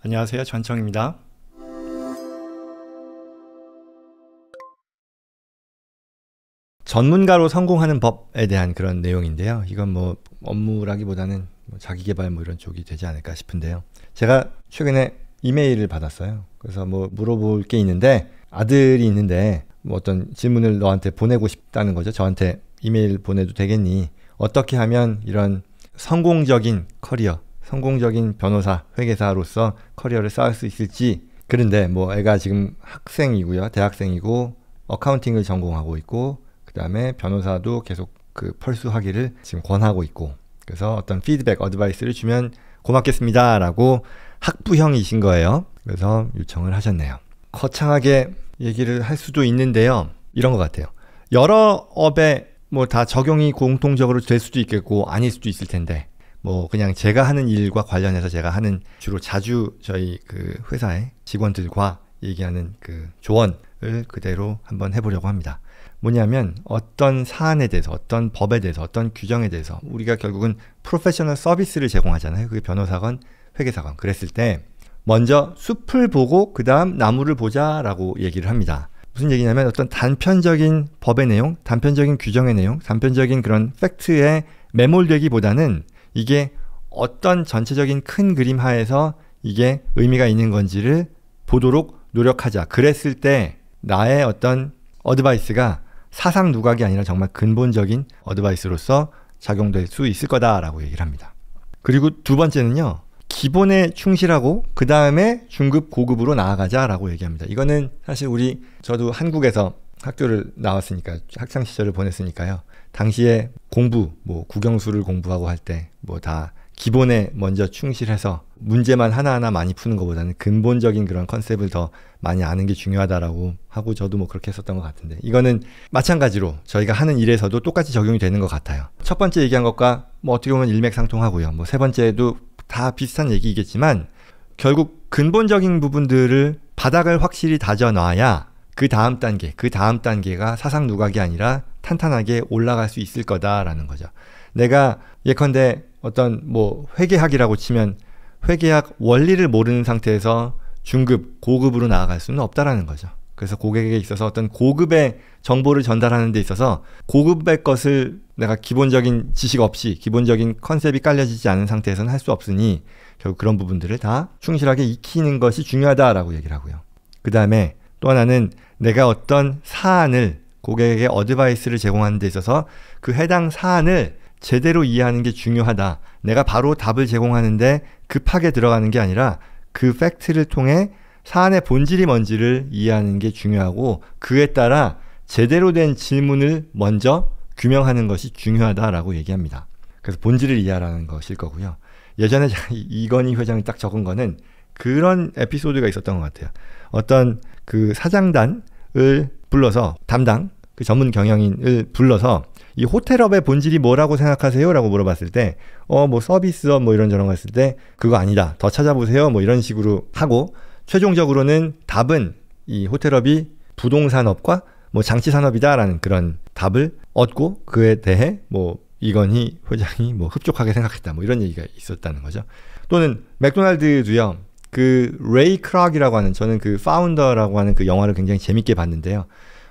안녕하세요. 전청입니다. 전문가로 성공하는 법에 대한 그런 내용인데요. 이건 뭐 업무라기보다는 자기 개발 뭐 이런 쪽이 되지 않을까 싶은데요. 제가 최근에 이메일을 받았어요. 그래서 뭐 물어볼 게 있는데, 아들이 있는데 뭐 어떤 질문을 너한테 보내고 싶다는 거죠. 저한테 이메일 보내도 되겠니? 어떻게 하면 이런 성공적인 커리어, 성공적인 변호사, 회계사로서 커리어를 쌓을 수 있을지. 그런데 뭐 애가 지금 학생이고요. 대학생이고 어카운팅을 전공하고 있고, 그 다음에 변호사도 계속 그 펄수하기를 지금 권하고 있고, 그래서 어떤 피드백, 어드바이스를 주면 고맙겠습니다 라고 학부형이신 거예요. 그래서 요청을 하셨네요. 거창하게 얘기를 할 수도 있는데요. 이런 것 같아요. 여러 업에 뭐 다 적용이 공통적으로 될 수도 있겠고 아닐 수도 있을 텐데, 뭐 그냥 제가 하는 일과 관련해서 제가 하는, 주로 자주 저희 그 회사의 직원들과 얘기하는 그 조언을 그대로 한번 해보려고 합니다. 뭐냐면 어떤 사안에 대해서, 어떤 법에 대해서, 어떤 규정에 대해서 우리가 결국은 프로페셔널 서비스를 제공하잖아요. 그게 변호사건, 회계사건. 그랬을 때 먼저 숲을 보고 그 다음 나무를 보자 라고 얘기를 합니다. 무슨 얘기냐면 어떤 단편적인 법의 내용, 단편적인 규정의 내용, 단편적인 그런 팩트에 매몰되기보다는 이게 어떤 전체적인 큰 그림 하에서 이게 의미가 있는 건지를 보도록 노력하자. 그랬을 때 나의 어떤 어드바이스가 사상 누각이 아니라 정말 근본적인 어드바이스로서 작용될 수 있을 거다라고 얘기를 합니다. 그리고 두 번째는요, 기본에 충실하고 그 다음에 중급, 고급으로 나아가자라고 얘기합니다. 이거는 사실 저도 한국에서 학교를 나왔으니까, 학창 시절을 보냈으니까요. 당시에 공부, 뭐 국영수를 공부하고 할 때 뭐 다 기본에 먼저 충실해서 문제만 하나하나 많이 푸는 것보다는 근본적인 그런 컨셉을 더 많이 아는 게 중요하다라고 하고, 저도 뭐 그렇게 했었던 것 같은데, 이거는 마찬가지로 저희가 하는 일에서도 똑같이 적용이 되는 것 같아요. 첫 번째 얘기한 것과 뭐 어떻게 보면 일맥상통하고요. 뭐 세 번째도 다 비슷한 얘기겠지만, 결국 근본적인 부분들을 바닥을 확실히 다져놔야 그 다음 단계가 사상 누각이 아니라 탄탄하게 올라갈 수 있을 거다라는 거죠. 내가 예컨대 어떤 뭐 회계학이라고 치면 회계학 원리를 모르는 상태에서 중급, 고급으로 나아갈 수는 없다라는 거죠. 그래서 고객에게 있어서 어떤 고급의 정보를 전달하는 데 있어서 고급의 것을 내가 기본적인 지식 없이, 기본적인 컨셉이 깔려지지 않은 상태에서는 할 수 없으니 결국 그런 부분들을 다 충실하게 익히는 것이 중요하다라고 얘기를 하고요. 그 다음에 또 하나는 내가 어떤 사안을, 고객에게 어드바이스를 제공하는 데 있어서 그 해당 사안을 제대로 이해하는 게 중요하다. 내가 바로 답을 제공하는데 급하게 들어가는 게 아니라 그 팩트를 통해 사안의 본질이 뭔지를 이해하는 게 중요하고, 그에 따라 제대로 된 질문을 먼저 규명하는 것이 중요하다라고 얘기합니다. 그래서 본질을 이해하라는 것일 거고요. 예전에 이건희 회장이 딱 적은 거는 그런 에피소드가 있었던 것 같아요. 어떤 그 사장단을 불러서, 담당 그 전문 경영인을 불러서 이 호텔업의 본질이 뭐라고 생각하세요? 라고 물어봤을 때 뭐 서비스업 뭐 이런저런 했을 때 그거 아니다, 더 찾아보세요, 뭐 이런 식으로 하고, 최종적으로는 답은 이 호텔업이 부동산업과 뭐 장치산업이다라는 그런 답을 얻고, 그에 대해 뭐 이건희 회장이 뭐 흡족하게 생각했다, 뭐 이런 얘기가 있었다는 거죠. 또는 맥도날드도요, 그 레이 크락이라고 하는, 저는 그 파운더라고 하는 그 영화를 굉장히 재밌게 봤는데요.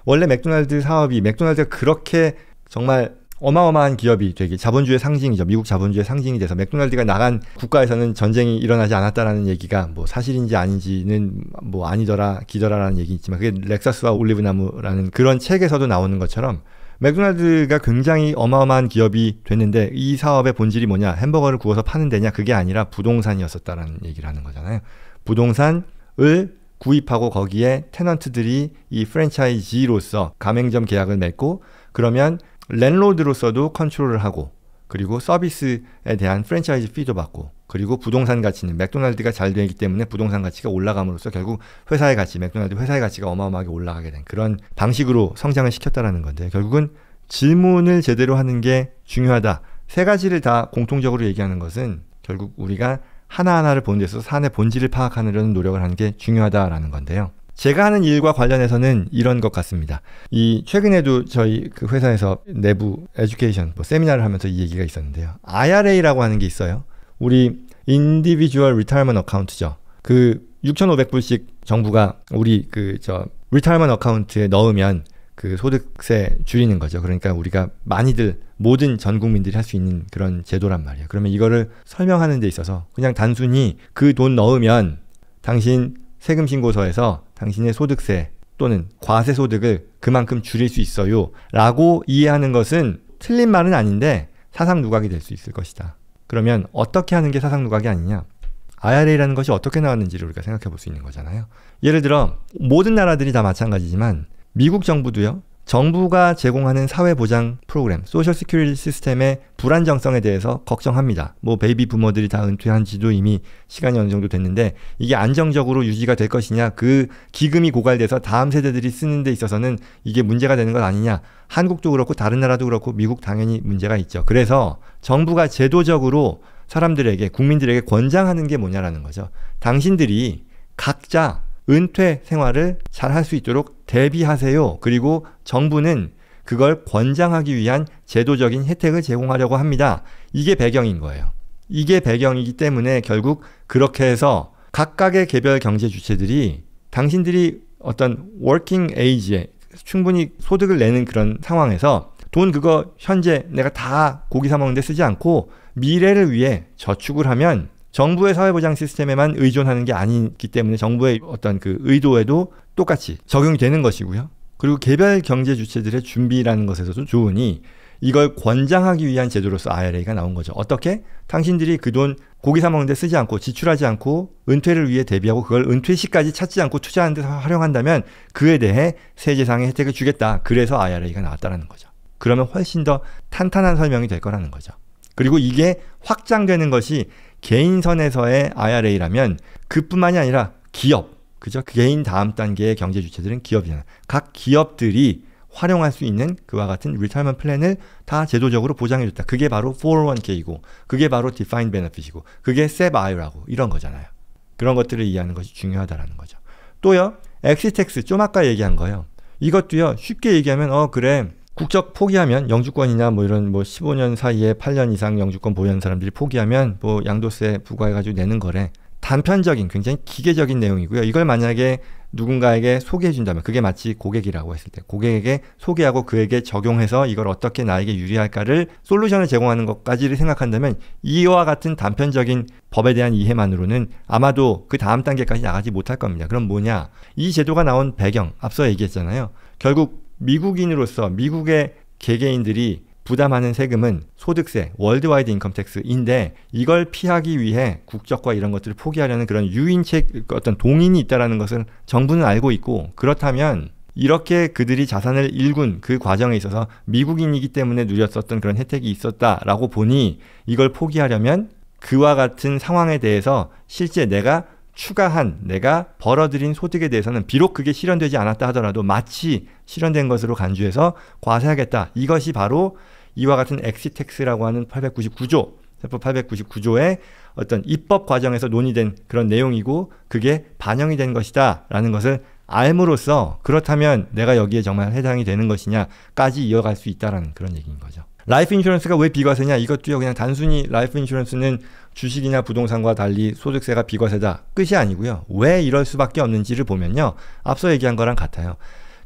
원래 맥도날드 사업이, 맥도날드가 그렇게 정말 어마어마한 기업이 되게 자본주의 상징이죠. 미국 자본주의 상징이 돼서 맥도날드가 나간 국가에서는 전쟁이 일어나지 않았다라는 얘기가 뭐 사실인지 아닌지는 뭐 아니더라 기더라라는 얘기 있지만, 그게 렉서스와 올리브나무라는 그런 책에서도 나오는 것처럼 맥도날드가 굉장히 어마어마한 기업이 됐는데 이 사업의 본질이 뭐냐, 햄버거를 구워서 파는 데냐, 그게 아니라 부동산이었었다라는 얘기를 하는 거잖아요. 부동산을 구입하고 거기에 테넌트들이 이 프랜차이즈로서 가맹점 계약을 맺고, 그러면 랜로드로서도 컨트롤을 하고, 그리고 서비스에 대한 프랜차이즈 피도 받고, 그리고 부동산 가치는 맥도날드가 잘 되기 때문에 부동산 가치가 올라감으로써 결국 회사의 가치, 맥도날드 회사의 가치가 어마어마하게 올라가게 된 그런 방식으로 성장을 시켰다라는 건데, 결국은 질문을 제대로 하는 게 중요하다. 세 가지를 다 공통적으로 얘기하는 것은 결국 우리가 하나하나를 보는 데 있어서 사안의 본질을 파악하려는 노력을 하는 게 중요하다라는 건데요. 제가 하는 일과 관련해서는 이런 것 같습니다. 최근에도 저희 그 회사에서 내부 에듀케이션 세미나를 하면서 이 얘기가 있었는데요. IRA라고 하는 게 있어요. 우리 Individual Retirement Account죠. 그 6,500불씩 정부가 우리 리타이먼트 어카운트에 넣으면 그 소득세 줄이는 거죠. 그러니까 우리가 많이들 모든 전 국민들이 할 수 있는 그런 제도란 말이에요. 그러면 이거를 설명하는 데 있어서 그냥 단순히 그 돈 넣으면 당신 세금 신고서에서 당신의 소득세 또는 과세 소득을 그만큼 줄일 수 있어요 라고 이해하는 것은 틀린 말은 아닌데 사상 누각이 될 수 있을 것이다. 그러면 어떻게 하는 게 사상 누각이 아니냐? IRA라는 것이 어떻게 나왔는지를 우리가 생각해 볼 수 있는 거잖아요. 예를 들어 모든 나라들이 다 마찬가지지만 미국 정부도요. 정부가 제공하는 사회보장 프로그램, 소셜 시큐리티 시스템의 불안정성에 대해서 걱정합니다. 뭐 베이비 부머들이 다 은퇴한 지도 이미 시간이 어느 정도 됐는데 이게 안정적으로 유지가 될 것이냐, 그 기금이 고갈돼서 다음 세대들이 쓰는 데 있어서는 이게 문제가 되는 것 아니냐. 한국도 그렇고 다른 나라도 그렇고 미국 당연히 문제가 있죠. 그래서 정부가 제도적으로 사람들에게, 국민들에게 권장하는 게 뭐냐라는 거죠. 당신들이 각자 은퇴 생활을 잘 할 수 있도록 대비하세요. 그리고 정부는 그걸 권장하기 위한 제도적인 혜택을 제공하려고 합니다. 이게 배경인 거예요. 이게 배경이기 때문에 결국 그렇게 해서 각각의 개별 경제 주체들이 당신들이 어떤 워킹 에이지에 충분히 소득을 내는 그런 상황에서 돈 그거 현재 내가 다 고기 사 먹는데 쓰지 않고 미래를 위해 저축을 하면 정부의 사회보장 시스템에만 의존하는 게 아니기 때문에 정부의 어떤 그 의도에도 똑같이 적용이 되는 것이고요. 그리고 개별 경제 주체들의 준비라는 것에서도 좋으니 이걸 권장하기 위한 제도로서 IRA가 나온 거죠. 어떻게? 당신들이 그 돈 고기 사 먹는데 쓰지 않고 지출하지 않고 은퇴를 위해 대비하고 그걸 은퇴 시까지 찾지 않고 투자하는 데 활용한다면 그에 대해 세제상의 혜택을 주겠다. 그래서 IRA가 나왔다는 거죠. 그러면 훨씬 더 탄탄한 설명이 될 거라는 거죠. 그리고 이게 확장되는 것이 개인선에서의 IRA라면 그뿐만이 아니라 기업, 그죠? 개인 다음 단계의 경제 주체들은 기업이잖아요. 각 기업들이 활용할 수 있는 그와 같은 리타이먼트 플랜을 다 제도적으로 보장해줬다. 그게 바로 401k이고 그게 바로 defined benefit이고 그게 SEP-I라고 이런 거잖아요. 그런 것들을 이해하는 것이 중요하다라는 거죠. 또요, 엑시텍스 좀 아까 얘기한 거요. 이것도요, 쉽게 얘기하면 그래 국적 포기하면 영주권이나 뭐 이런 뭐 15년 사이에 8년 이상 영주권 보유한 사람들이 포기하면 뭐 양도세 부과해가지고 내는 거래. 단편적인 굉장히 기계적인 내용이고요. 이걸 만약에 누군가에게 소개해준다면 그게 마치 고객이라고 했을 때 고객에게 소개하고 그에게 적용해서 이걸 어떻게 나에게 유리할까를 솔루션을 제공하는 것까지를 생각한다면 이와 같은 단편적인 법에 대한 이해만으로는 아마도 그 다음 단계까지 나가지 못할 겁니다. 그럼 뭐냐? 이 제도가 나온 배경 앞서 얘기했잖아요. 결국 미국인으로서 미국의 개개인들이 부담하는 세금은 소득세, 월드와이드 인컴택스인데 이걸 피하기 위해 국적과 이런 것들을 포기하려는 그런 유인책, 어떤 동인이 있다는 것을 정부는 알고 있고 그렇다면 이렇게 그들이 자산을 일군 그 과정에 있어서 미국인이기 때문에 누렸었던 그런 혜택이 있었다라고 보니 이걸 포기하려면 그와 같은 상황에 대해서 실제 내가 벌어들인 소득에 대해서는 비록 그게 실현되지 않았다 하더라도 마치 실현된 것으로 간주해서 과세하겠다. 이것이 바로 이와 같은 엑시텍스라고 하는 899조, 세법 899조의 어떤 입법 과정에서 논의된 그런 내용이고 그게 반영이 된 것이다 라는 것을 알므로써 그렇다면 내가 여기에 정말 해당이 되는 것이냐까지 이어갈 수 있다라는 그런 얘기인 거죠. 라이프 인슈런스가 왜 비과세냐? 이것도요, 그냥 단순히 라이프 인슈런스는 주식이나 부동산과 달리 소득세가 비과세다 끝이 아니고요. 왜 이럴 수밖에 없는지를 보면요, 앞서 얘기한 거랑 같아요.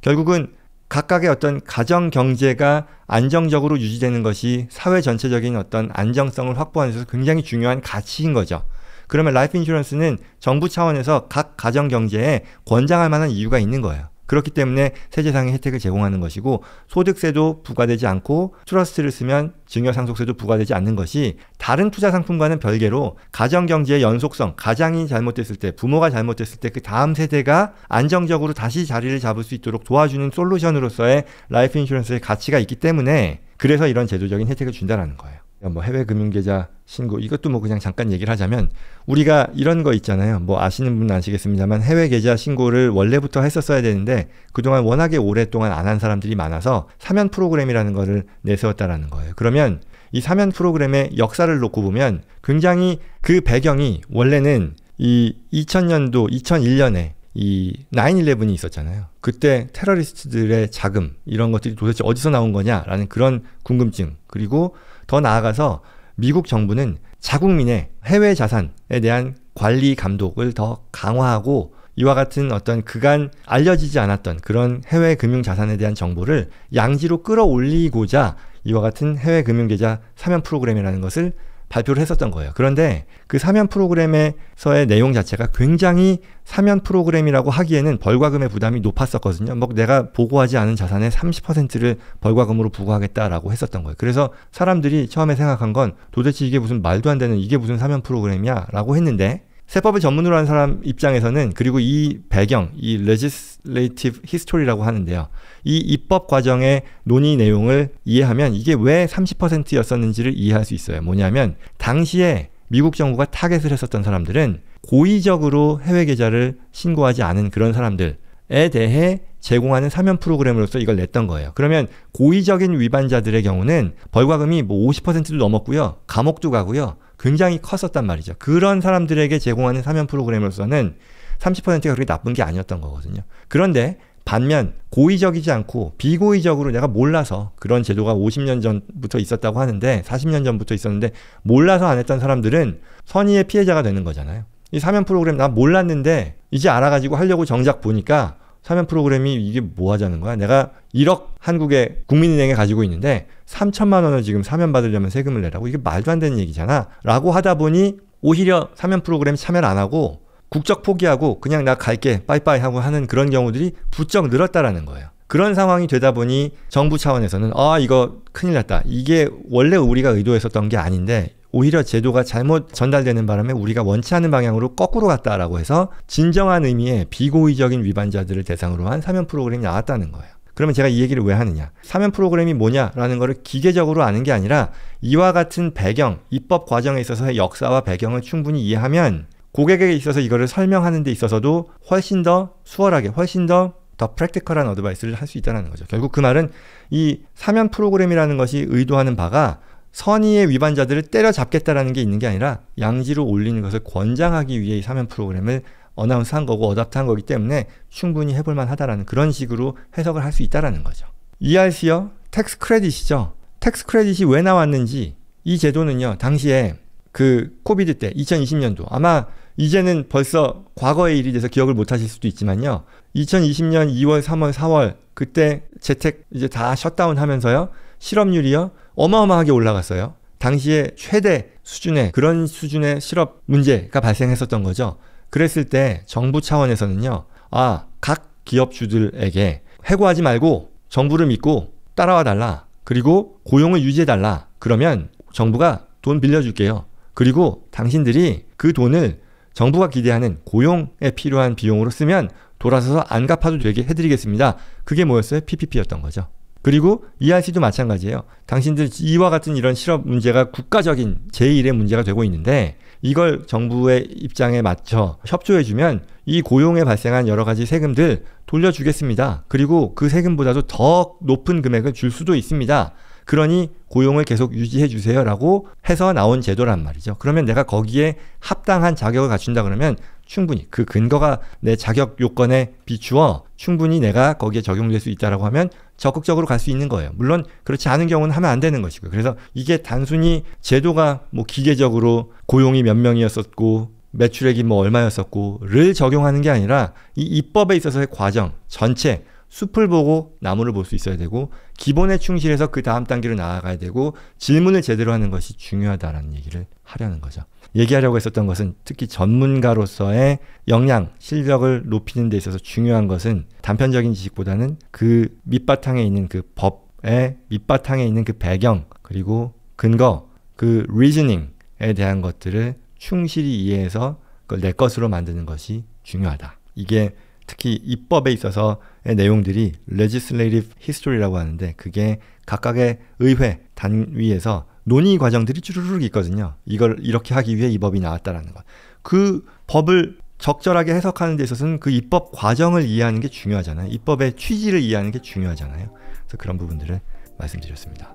결국은 각각의 어떤 가정 경제가 안정적으로 유지되는 것이 사회 전체적인 어떤 안정성을 확보하는 데서 굉장히 중요한 가치인 거죠. 그러면 라이프 인슈런스는 정부 차원에서 각 가정 경제에 권장할 만한 이유가 있는 거예요. 그렇기 때문에 세제상의 혜택을 제공하는 것이고 소득세도 부과되지 않고 트러스트를 쓰면 증여상속세도 부과되지 않는 것이 다른 투자 상품과는 별개로 가정경제의 연속성, 가장이 잘못됐을 때, 부모가 잘못됐을 때 그 다음 세대가 안정적으로 다시 자리를 잡을 수 있도록 도와주는 솔루션으로서의 라이프 인슈런스의 가치가 있기 때문에 그래서 이런 제도적인 혜택을 준다는 거예요. 뭐 해외 금융계좌 신고, 이것도 뭐 그냥 잠깐 얘기를 하자면 우리가 이런 거 있잖아요. 뭐 아시는 분은 아시겠습니다만 해외 계좌 신고를 원래부터 했었어야 되는데 그동안 워낙에 오랫동안 안 한 사람들이 많아서 사면 프로그램이라는 거를 내세웠다라는 거예요. 그러면 이 사면 프로그램의 역사를 놓고 보면 굉장히 그 배경이 원래는 이 2000년도, 2001년에 이 9/11이 있었잖아요. 그때 테러리스트들의 자금 이런 것들이 도대체 어디서 나온 거냐라는 그런 궁금증, 그리고 더 나아가서 미국 정부는 자국민의 해외 자산에 대한 관리 감독을 더 강화하고 이와 같은 어떤 그간 알려지지 않았던 그런 해외 금융 자산에 대한 정보를 양지로 끌어올리고자 이와 같은 해외 금융계좌 사면 프로그램이라는 것을 발표를 했었던 거예요. 그런데 그 사면 프로그램에서의 내용 자체가 굉장히 사면 프로그램이라고 하기에는 벌과금의 부담이 높았었거든요. 뭐 내가 보고하지 않은 자산의 30%를 벌과금으로 부과하겠다라고 했었던 거예요. 그래서 사람들이 처음에 생각한 건 도대체 이게 무슨 말도 안 되는 이게 무슨 사면 프로그램이야 라고 했는데 세법을 전문으로 하는 사람 입장에서는 그리고 이 배경, 이 legislative history라고 하는데요. 이 입법 과정의 논의 내용을 이해하면 이게 왜 30%였었는지를 이해할 수 있어요. 뭐냐면 당시에 미국 정부가 타겟을 했었던 사람들은 고의적으로 해외 계좌를 신고하지 않은 그런 사람들에 대해 제공하는 사면 프로그램으로서 이걸 냈던 거예요. 그러면 고의적인 위반자들의 경우는 벌과금이 뭐 50%도 넘었고요. 감옥도 가고요. 굉장히 컸었단 말이죠. 그런 사람들에게 제공하는 사면 프로그램으로서는 30%가 그렇게 나쁜 게 아니었던 거거든요. 그런데 반면 고의적이지 않고 비고의적으로 내가 몰라서 그런 제도가 50년 전부터 있었다고 하는데 40년 전부터 있었는데 몰라서 안 했던 사람들은 선의의 피해자가 되는 거잖아요. 이 사면 프로그램 나 몰랐는데 이제 알아가지고 하려고 정작 보니까 사면 프로그램이 이게 뭐 하자는 거야? 내가 1억 한국의 국민은행에 가지고 있는데 3천만 원을 지금 사면 받으려면 세금을 내라고? 이게 말도 안 되는 얘기잖아. 라고 하다 보니 오히려 사면 프로그램 참여를 안 하고 국적 포기하고 그냥 나 갈게 빠이빠이 하고 하는 그런 경우들이 부쩍 늘었다라는 거예요. 그런 상황이 되다 보니 정부 차원에서는 이거 큰일 났다. 이게 원래 우리가 의도했었던 게 아닌데 오히려 제도가 잘못 전달되는 바람에 우리가 원치 않는 방향으로 거꾸로 갔다라고 해서 진정한 의미의 비고의적인 위반자들을 대상으로 한 사면 프로그램이 나왔다는 거예요. 그러면 제가 이 얘기를 왜 하느냐? 사면 프로그램이 뭐냐라는 거를 기계적으로 아는 게 아니라 이와 같은 배경, 입법 과정에 있어서의 역사와 배경을 충분히 이해하면 고객에게 있어서 이거를 설명하는 데 있어서도 훨씬 더 수월하게, 훨씬 더 프랙티컬한 어드바이스를 할 수 있다는 거죠. 결국 그 말은 이 사면 프로그램이라는 것이 의도하는 바가 선의의 위반자들을 때려잡겠다라는 게 있는 게 아니라 양지로 올리는 것을 권장하기 위해 이 사면 프로그램을 어나운스한 거고 어답트한 거기 때문에 충분히 해볼만 하다라는 그런 식으로 해석을 할 수 있다라는 거죠. ERC요? 텍스 크레딧이죠. 텍스 크레딧이 왜 나왔는지 이 제도는요. 당시에 그 코비드 때 2020년도 아마 이제는 벌써 과거의 일이 돼서 기억을 못 하실 수도 있지만요. 2020년 2월, 3월, 4월 그때 재택 이제 다 셧다운 하면서요. 실업률이요. 어마어마하게 올라갔어요. 당시에 최대 수준의 그런 수준의 실업 문제가 발생했었던 거죠. 그랬을 때 정부 차원에서는요. 각 기업주들에게 해고하지 말고 정부를 믿고 따라와 달라. 그리고 고용을 유지해 달라. 그러면 정부가 돈 빌려줄게요. 그리고 당신들이 그 돈을 정부가 기대하는 고용에 필요한 비용으로 쓰면 돌아서서 안 갚아도 되게 해드리겠습니다. 그게 뭐였어요? PPP였던 거죠. 그리고 ERC도 마찬가지예요. 당신들 이와 같은 이런 실업 문제가 국가적인 제1의 문제가 되고 있는데 이걸 정부의 입장에 맞춰 협조해주면 이 고용에 발생한 여러 가지 세금들 돌려주겠습니다. 그리고 그 세금보다도 더 높은 금액을 줄 수도 있습니다. 그러니 고용을 계속 유지해 주세요 라고 해서 나온 제도란 말이죠. 그러면 내가 거기에 합당한 자격을 갖춘다 그러면 충분히 그 근거가 내 자격 요건에 비추어 충분히 내가 거기에 적용될 수 있다라고 하면 적극적으로 갈 수 있는 거예요. 물론 그렇지 않은 경우는 하면 안 되는 것이고요. 그래서 이게 단순히 제도가 뭐 기계적으로 고용이 몇 명이었었고 매출액이 뭐 얼마였었고를 적용하는 게 아니라 이 입법에 있어서의 과정 전체 숲을 보고 나무를 볼 수 있어야 되고 기본에 충실해서 그 다음 단계로 나아가야 되고 질문을 제대로 하는 것이 중요하다라는 얘기를 하려는 거죠. 얘기하려고 했었던 것은 특히 전문가로서의 역량, 실력을 높이는 데 있어서 중요한 것은 단편적인 지식보다는 그 밑바탕에 있는 그 법의 밑바탕에 있는 그 배경 그리고 근거, 그 reasoning에 대한 것들을 충실히 이해해서 그걸 내 것으로 만드는 것이 중요하다. 이게 특히 입법에 있어서의 내용들이 legislative history라고 하는데 그게 각각의 의회 단위에서 논의 과정들이 쭈루룩 있거든요. 이걸 이렇게 하기 위해 이 법이 나왔다라는 것. 그 법을 적절하게 해석하는 데 있어서는 그 입법 과정을 이해하는 게 중요하잖아요. 입법의 취지를 이해하는 게 중요하잖아요. 그래서 그런 부분들을 말씀드렸습니다.